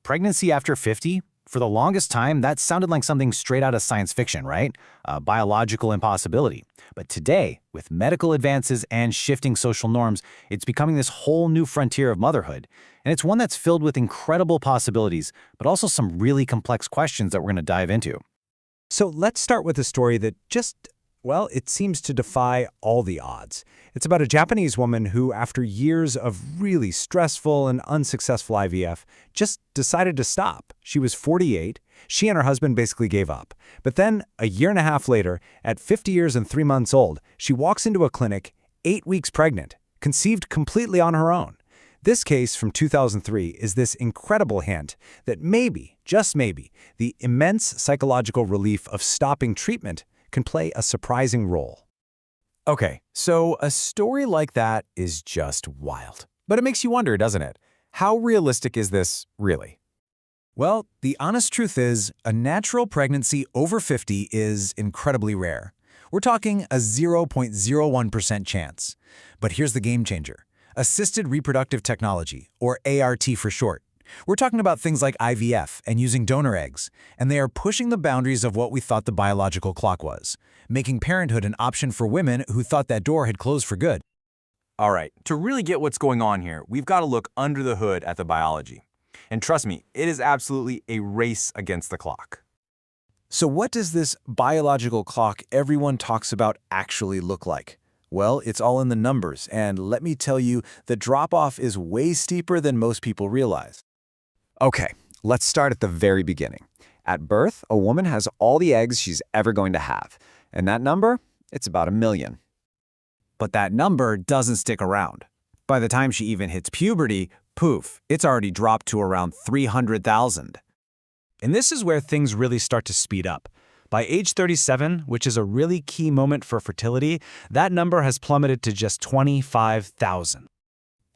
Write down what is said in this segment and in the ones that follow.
Pregnancy after 50, for the longest time, that sounded like something straight out of science fiction, right? A biological impossibility. But today, with medical advances and shifting social norms, it's becoming this whole new frontier of motherhood. And it's one that's filled with incredible possibilities, but also some really complex questions that we're going to dive into. So let's start with a story that it seems to defy all the odds. It's about a Japanese woman who, after years of really stressful and unsuccessful IVF, just decided to stop. She was 48. She and her husband basically gave up. But then, a year and a half later, at 50 years and 3 months old, she walks into a clinic 8 weeks pregnant, conceived completely on her own. This case from 2003 is this incredible hint that maybe, just maybe, the immense psychological relief of stopping treatment can play a surprising role. Okay, so a story like that is just wild. But it makes you wonder, doesn't it? How realistic is this, really? Well, the honest truth is, a natural pregnancy over 50 is incredibly rare. We're talking a 0.01% chance. But here's the game changer. Assisted reproductive technology, or ART for short. We're talking about things like IVF and using donor eggs, and they are pushing the boundaries of what we thought the biological clock was, making parenthood an option for women who thought that door had closed for good. All right, to really get what's going on here, we've got to look under the hood at the biology. And trust me, it is absolutely a race against the clock. So what does this biological clock everyone talks about actually look like? Well, it's all in the numbers, and let me tell you, the drop-off is way steeper than most people realize. Okay, let's start at the very beginning. At birth, a woman has all the eggs she's ever going to have. And that number? It's about 1 million. But that number doesn't stick around. By the time she even hits puberty, poof, it's already dropped to around 300,000. And this is where things really start to speed up. By age 37, which is a really key moment for fertility, that number has plummeted to just 25,000.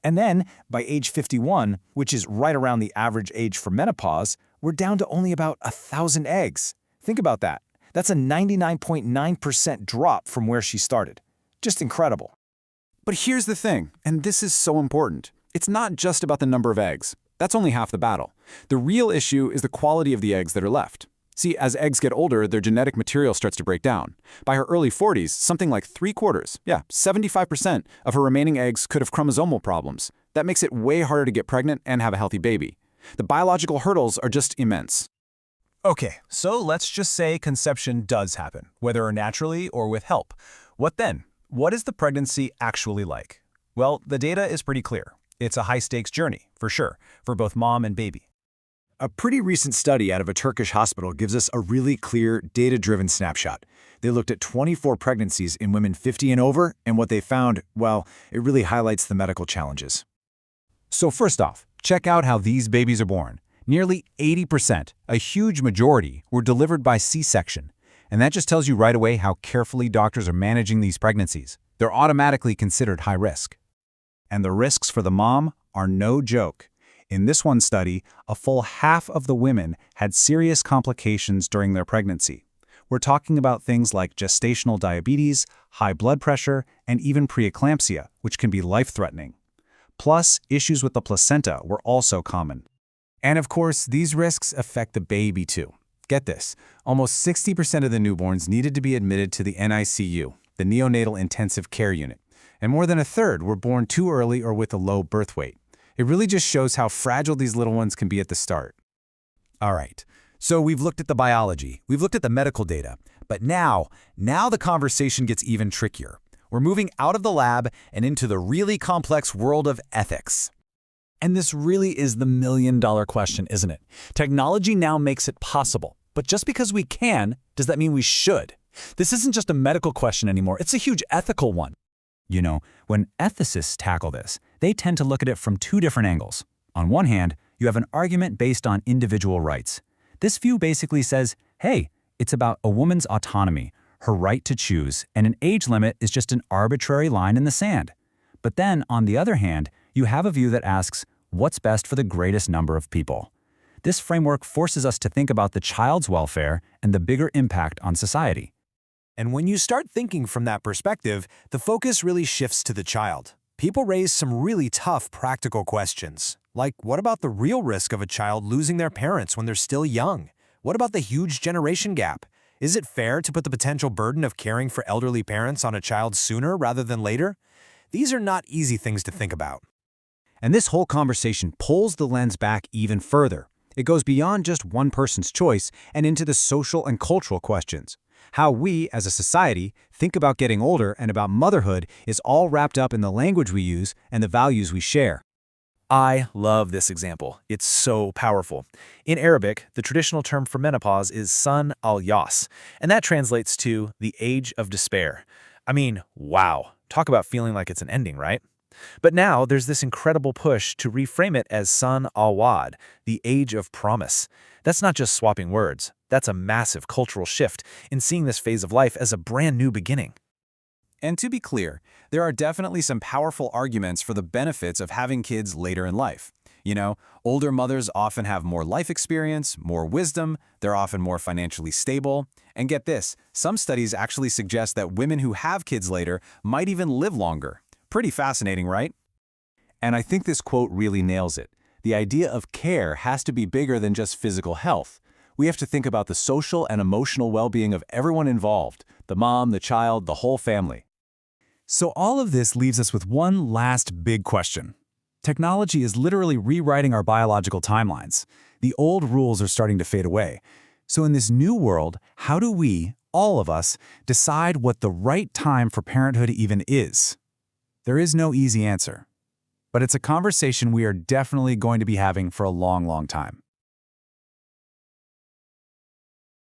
And then, by age 51, which is right around the average age for menopause, we're down to only about 1,000 eggs. Think about that. That's a 99.9% drop from where she started. Just incredible. But here's the thing, and this is so important. It's not just about the number of eggs. That's only half the battle. The real issue is the quality of the eggs that are left. See, as eggs get older, their genetic material starts to break down. By her early 40s, something like 75% of her remaining eggs could have chromosomal problems. That makes it way harder to get pregnant and have a healthy baby. The biological hurdles are just immense. Okay, so let's just say conception does happen, whether naturally or with help. What then? What is the pregnancy actually like? Well, the data is pretty clear. It's a high-stakes journey, for sure, for both mom and baby. A pretty recent study out of a Turkish hospital gives us a really clear, data-driven snapshot. They looked at 24 pregnancies in women 50 and over, and what they found, well, it really highlights the medical challenges. So first off, check out how these babies are born. Nearly 80%, a huge majority, were delivered by C-section. And that just tells you right away how carefully doctors are managing these pregnancies. They're automatically considered high risk. And the risks for the mom are no joke. In this one study, a full half of the women had serious complications during their pregnancy. We're talking about things like gestational diabetes, high blood pressure, and even preeclampsia, which can be life-threatening. Plus, issues with the placenta were also common. And of course, these risks affect the baby too. Get this, almost 60% of the newborns needed to be admitted to the NICU, the Neonatal Intensive Care Unit, and more than a third were born too early or with a low birth weight. It really just shows how fragile these little ones can be at the start. All right, so we've looked at the biology, we've looked at the medical data, but now the conversation gets even trickier. We're moving out of the lab and into the really complex world of ethics. And this really is the million-dollar question, isn't it? Technology now makes it possible, but just because we can, does that mean we should? This isn't just a medical question anymore, it's a huge ethical one. You know, when ethicists tackle this, they tend to look at it from two different angles. On one hand, you have an argument based on individual rights. This view basically says, hey, it's about a woman's autonomy, her right to choose, and an age limit is just an arbitrary line in the sand. But then, on the other hand, you have a view that asks, what's best for the greatest number of people? This framework forces us to think about the child's welfare and the bigger impact on society. And when you start thinking from that perspective, the focus really shifts to the child. people raise some really tough practical questions. Like, what about the real risk of a child losing their parents when they're still young? What about the huge generation gap? Is it fair to put the potential burden of caring for elderly parents on a child sooner rather than later? These are not easy things to think about. And this whole conversation pulls the lens back even further. It goes beyond just one person's choice and into the social and cultural questions. How we, as a society, think about getting older and about motherhood is all wrapped up in the language we use and the values we share. I love this example. It's so powerful. In Arabic, the traditional term for menopause is san al-yas, and that translates to the age of despair. I mean, wow. Talk about feeling like it's an ending, right? But now there's this incredible push to reframe it as san al-wad, the age of promise. That's not just swapping words. That's a massive cultural shift in seeing this phase of life as a brand new beginning. And to be clear, there are definitely some powerful arguments for the benefits of having kids later in life. You know, older mothers often have more life experience, more wisdom, they're often more financially stable. And get this, some studies actually suggest that women who have kids later might even live longer. Pretty fascinating, right? And I think this quote really nails it. The idea of care has to be bigger than just physical health. We have to think about the social and emotional well-being of everyone involved, the mom, the child, the whole family. So all of this leaves us with one last big question. Technology is literally rewriting our biological timelines. The old rules are starting to fade away. So in this new world, how do we, all of us, decide what the right time for parenthood even is? There is no easy answer. But it's a conversation we are definitely going to be having for a long, long time.